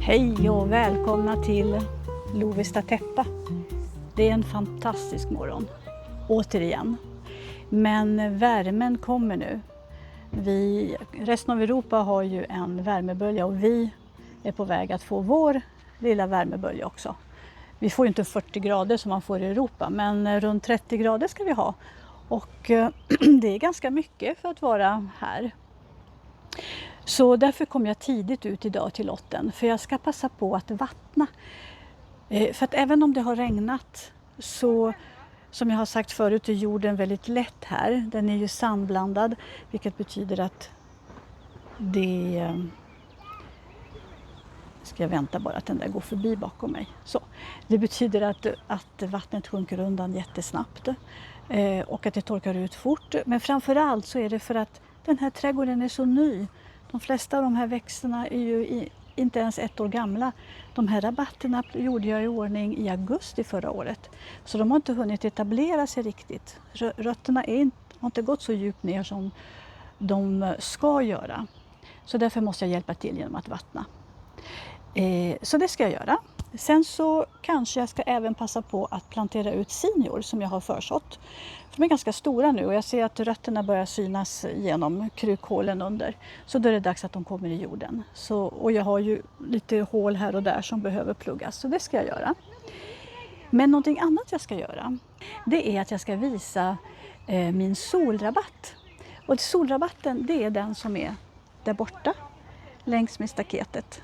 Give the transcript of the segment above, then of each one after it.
Hej och välkomna till Lovisa Täppa. Det är en fantastisk morgon, återigen. Men värmen kommer nu. Resten av Europa har ju en värmebölja och vi är på väg att få vår lilla värmebölja också. Vi får ju inte 40 grader som man får i Europa, men runt 30 grader ska vi ha. Och det är ganska mycket för att vara här. Så därför kom jag tidigt ut idag till lotten, för jag ska passa på att vattna. För att även om det har regnat så, som jag har sagt förut, är jorden väldigt lätt här. Den är ju sandblandad, vilket betyder att det... Ska jag vänta bara att den där går förbi bakom mig. Så. Det betyder att vattnet sjunker undan jättesnabbt och att det torkar ut fort. Men framförallt så är det för att den här trädgården är så ny. De flesta av de här växterna är ju inte ens 1 år gamla. De här rabatterna gjorde jag i ordning i augusti förra året. Så de har inte hunnit etablera sig riktigt. Rötterna har inte gått så djupt ner som de ska göra. Så därför måste jag hjälpa till genom att vattna. Så det ska jag göra. Sen så kanske jag ska även passa på att plantera ut senior som jag har försått. De är ganska stora nu och jag ser att rötterna börjar synas genom krukhålen under. Så då är det dags att de kommer i jorden. Och jag har ju lite hål här och där som behöver pluggas, så det ska jag göra. Men någonting annat jag ska göra, det är att jag ska visa min solrabatt. Och solrabatten, det är den som är där borta längs med staketet.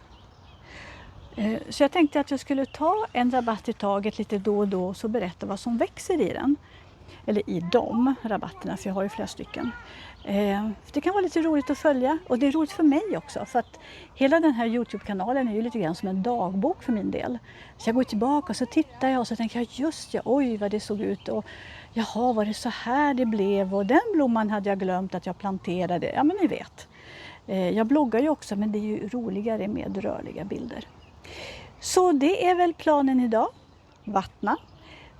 Så jag tänkte att jag skulle ta en rabatt i taget lite då och då och så berätta vad som växer i den. Eller i de rabatterna, för jag har ju flera stycken. Det kan vara lite roligt att följa och det är roligt för mig också. För att hela den här Youtube-kanalen är ju lite grann som en dagbok för min del. Så jag går tillbaka och så tittar jag och så tänker jag just ja, oj vad det såg ut. Och jaha, var det så här det blev? Och den blomman hade jag glömt att jag planterade. Ja men ni vet. Jag bloggar ju också, men det är ju roligare med rörliga bilder. Så det är väl planen idag. Vattna,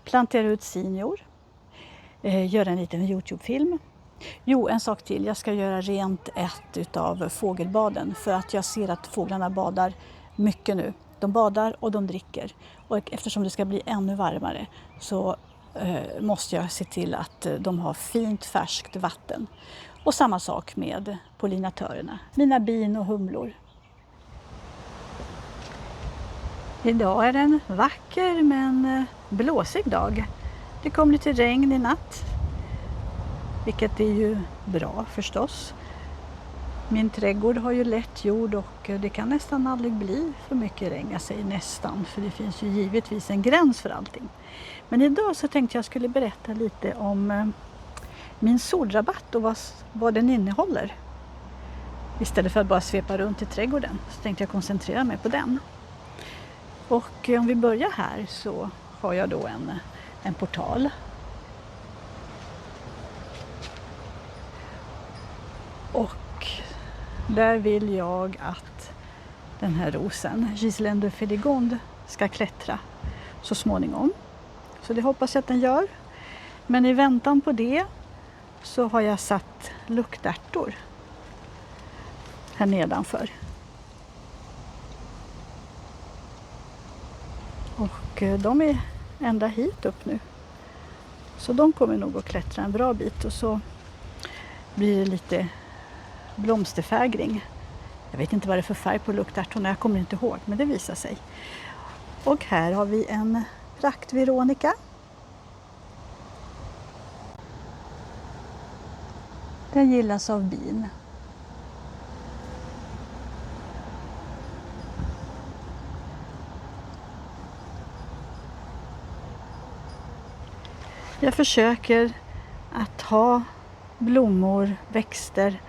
plantera ut senior, göra en liten Youtube-film. Jo, en sak till. Jag ska göra rent ett utav fågelbaden för att jag ser att fåglarna badar mycket nu. De badar och de dricker. Och eftersom det ska bli ännu varmare så måste jag se till att de har fint färskt vatten. Och samma sak med pollinatörerna, mina bin och humlor. Idag är det en vacker men blåsig dag. Det kom lite regn i natt, vilket är ju bra förstås. Min trädgård har ju lätt jord och det kan nästan aldrig bli för mycket regn. Jag säger nästan, för det finns ju givetvis en gräns för allting. Men idag så tänkte jag skulle berätta lite om min solrabatt och vad den innehåller. Istället för att bara svepa runt i trädgården så tänkte jag koncentrera mig på den. Och om vi börjar här så har jag då en portal. Och där vill jag att den här rosen, Giselaine de Fédégonde, ska klättra så småningom. Så det hoppas jag att den gör. Men i väntan på det så har jag satt luktärtor här nedanför. Och de är ända hit upp nu. Så de kommer nog att klättra en bra bit och så blir det lite blomsterfägring Jag vet inte vad det är för färg på luktärtorna, jag kommer inte ihåg, men det visar sig. Och här har vi en praktveronika. Den gillas av bin. Jag försöker att ha blommor, växter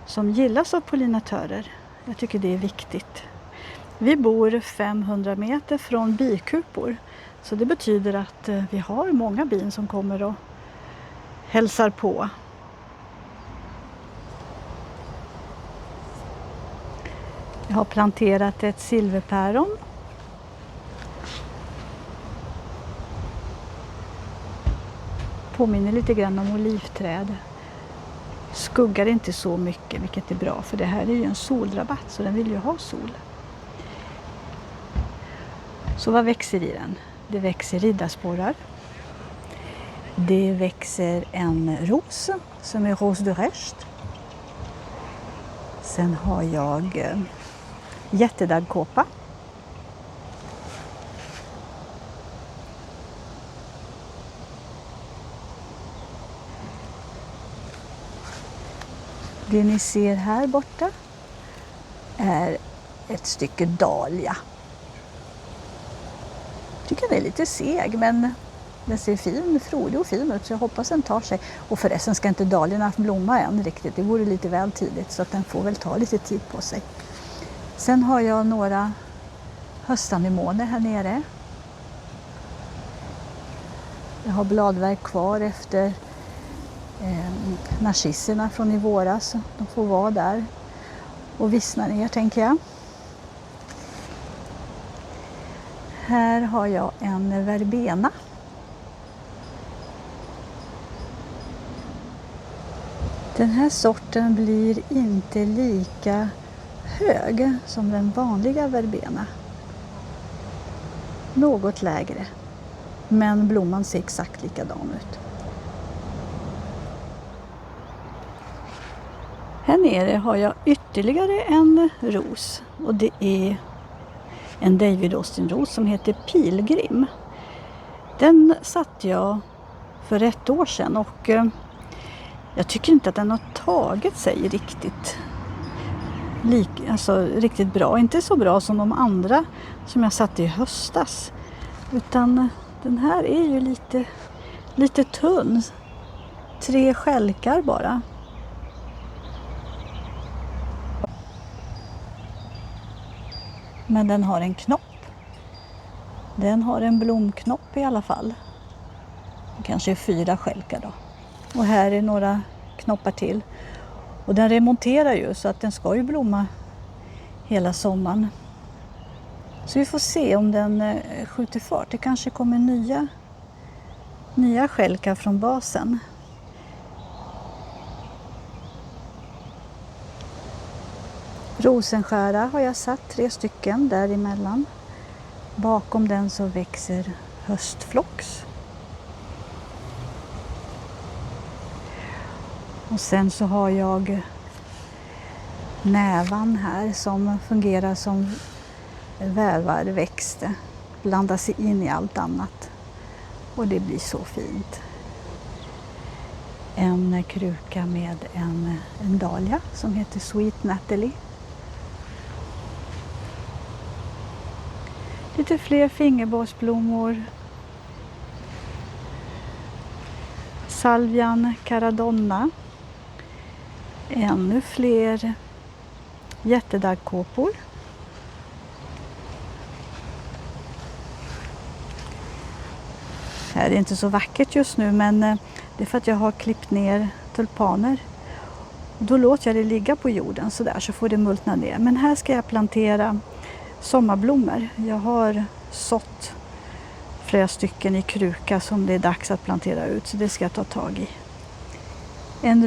som gillas av pollinatörer. Jag tycker det är viktigt. Vi bor 500 meter från bikupor, så det betyder att vi har många bin som kommer och hälsar på. Jag har planterat ett silverpäron. Påminner lite grann om olivträd. Skuggar inte så mycket, vilket är bra, för det här är ju en solrabatt så den vill ju ha sol. Så vad växer i den? Det växer riddarsporrar. Det växer en ros som är rose de rest. Sen har jag jättedaggkåpa. Det ni ser här borta är ett stycke dahlia. Jag tycker den är lite seg, men den ser fin, frodig och fin ut, så jag hoppas den tar sig. Och förresten ska inte dahliorna blomma än riktigt, det vore lite väl tidigt, så att den får väl ta lite tid på sig. Sen har jag några höstanemoner här nere. Jag har bladverk kvar efter narcisserna från i våras. De får vara där och vissna ner, tänker jag. Här har jag en verbena. Den här sorten blir inte lika hög som den vanliga verbena. Något lägre, men blomman ser exakt likadan ut. Här nere har jag ytterligare en ros, och det är en David Austin-ros som heter Pilgrim. Den satte jag för 1 år sedan och jag tycker inte att den har tagit sig riktigt bra. Inte så bra som de andra som jag satte i höstas. Utan den här är ju lite tunn. 3 stjälkar bara. Men den har en knopp. Den har en blomknopp i alla fall. Kanske 4 stjälkar då. Och här är några knoppar till. Och den remonterar ju, så att den ska ju blomma hela sommaren. Så vi får se om den skjuter fart. Det kanske kommer nya stjälkar från basen. Rosenskära har jag satt 3 stycken däremellan. Bakom den så växer höstflox. Och sen så har jag nävan här som fungerar som vävarväxt. Blandar sig in i allt annat. Och det blir så fint. En kruka med en dahlia som heter Sweet Natalie. Lite fler fingerbågsblommor. Salvian caradonna. Ännu fler jättedaggkåpor. Här är det inte så vackert just nu, men det är för att jag har klippt ner tulpaner. Då låter jag det ligga på jorden så där, så får det multna ner. Men här ska jag plantera sommarblommor. Jag har sått flera stycken i kruka som det är dags att plantera ut, så det ska jag ta tag i. En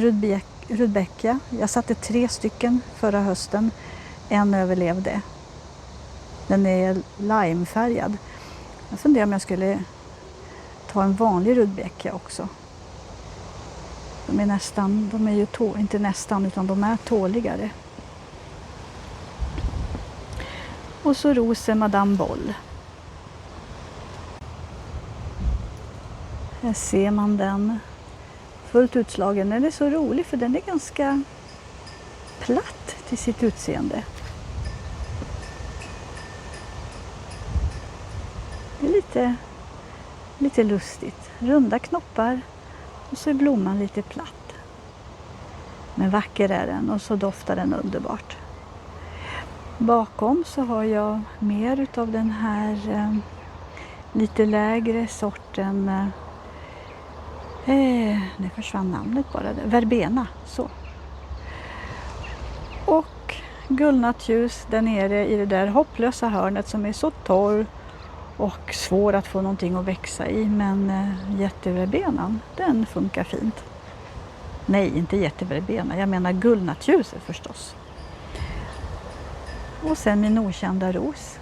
rudbeckia. Jag satte 3 stycken förra hösten. En överlevde. Den är limefärgad. Jag funderar om jag skulle ta en vanlig rudbeckia också. De är inte nästan, utan de är tåligare. Och så rosen Madame Boll. Här ser man den fullt utslagen. Den är så rolig för den är ganska platt till sitt utseende. Det är lite lustigt. Runda knoppar och så är blomman lite platt. Men vacker är den och så doftar den underbart. Bakom så har jag mer utav den här lite lägre sorten. Nu försvann namnet bara. Verbena. Så. Och gullnattljus där nere i det där hopplösa hörnet som är så torr och svår att få någonting att växa i. Men jätteverbenan, den funkar fint. Nej, inte jätteverbena. Jag menar gullnattljuset förstås. Och sen min okända ros.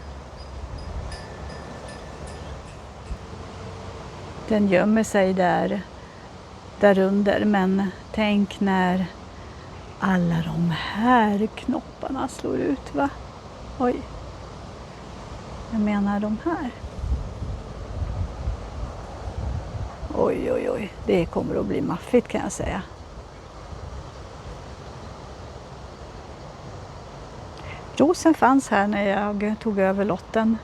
Den gömmer sig där under. Men tänk när alla de här knopparna slår ut, va? Oj. Jag menar de här. Oj, oj, oj. Det kommer att bli maffigt kan jag säga. Rosen fanns här när jag tog över lotten.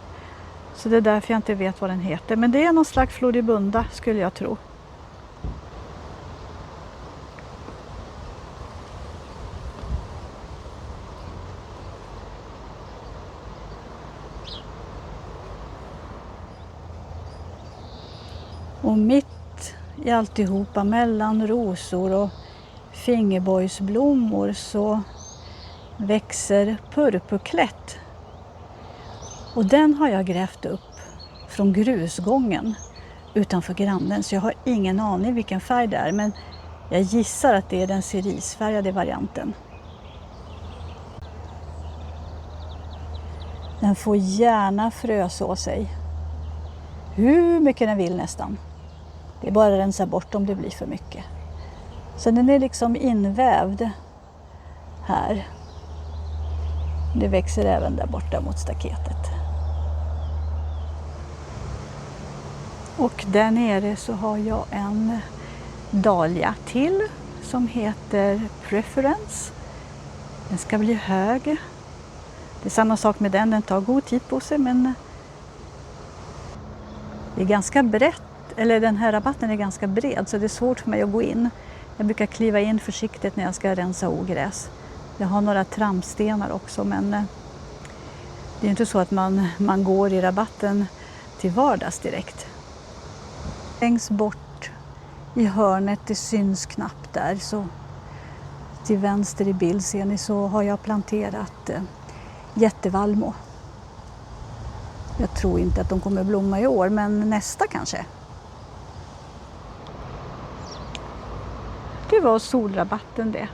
Så det är därför jag inte vet vad den heter. Men det är någon slags floribunda skulle jag tro. Och mitt i alltihopa mellan rosor och fingerbojsblommor så växer purpurklätt. Och den har jag grävt upp från grusgången utanför grannen. Så jag har ingen aning vilken färg det är. Men jag gissar att det är den cerisfärgade varianten. Den får gärna fröså sig. Hur mycket den vill nästan. Det är bara att rensa bort om det blir för mycket. Så den är liksom invävd här. Det växer även där borta mot staketet. Och där nere så har jag en dahlia till som heter Preference. Den ska bli hög. Det är samma sak med den tar god tid på sig men det är ganska brett, eller den här rabatten är ganska bred så det är svårt för mig att gå in. Jag brukar kliva in försiktigt när jag ska rensa ogräs. Jag har några trampstenar också men det är inte så att man går i rabatten till vardags direkt. Längst bort i hörnet, det syns knappt där, så till vänster i bild ser ni så har jag planterat jättevallmo. Jag tror inte att de kommer blomma i år, men nästa kanske. Det var solrabatten det.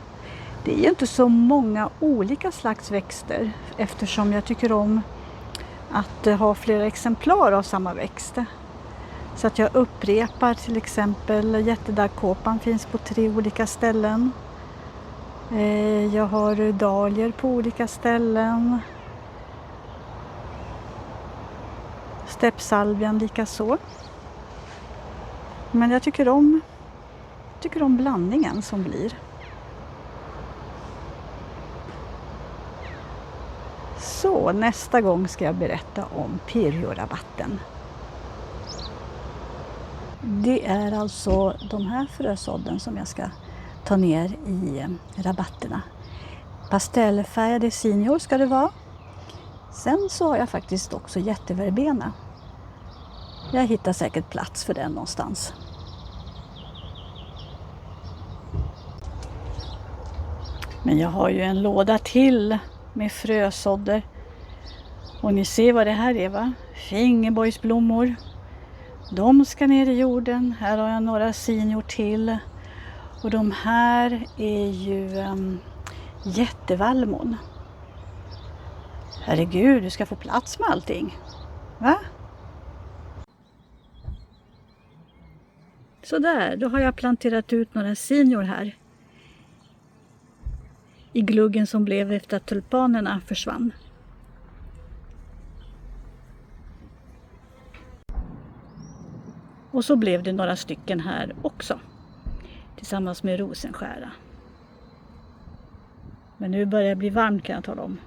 Det är ju inte så många olika slags växter eftersom jag tycker om att ha flera exemplar av samma växt. Så att jag upprepar till exempel jättedaggkåpan finns på 3 olika ställen. Jag har dahlior på olika ställen. Steppsalvian lika så. Men jag tycker om blandningen som blir. Så nästa gång ska jag berätta om Pirjo-rabatten. Det är alltså de här frösådden som jag ska ta ner i rabatterna. Pastellfärgade senior ska det vara. Sen så har jag faktiskt också jätteverbena. Jag hittar säkert plats för den någonstans. Men jag har ju en låda till med frösådder. Och ni ser vad det här är, va? Fingerbojsblommor. De ska ner i jorden. Här har jag några senior till. Och de här är ju jättevallmon. Herregud, du ska få plats med allting. Va? Så där, då har jag planterat ut några senior här. I gluggen som blev efter att tulpanerna försvann. Och så blev det några stycken här också. Tillsammans med rosenskära. Men nu börjar det bli varmt kan jag tala om.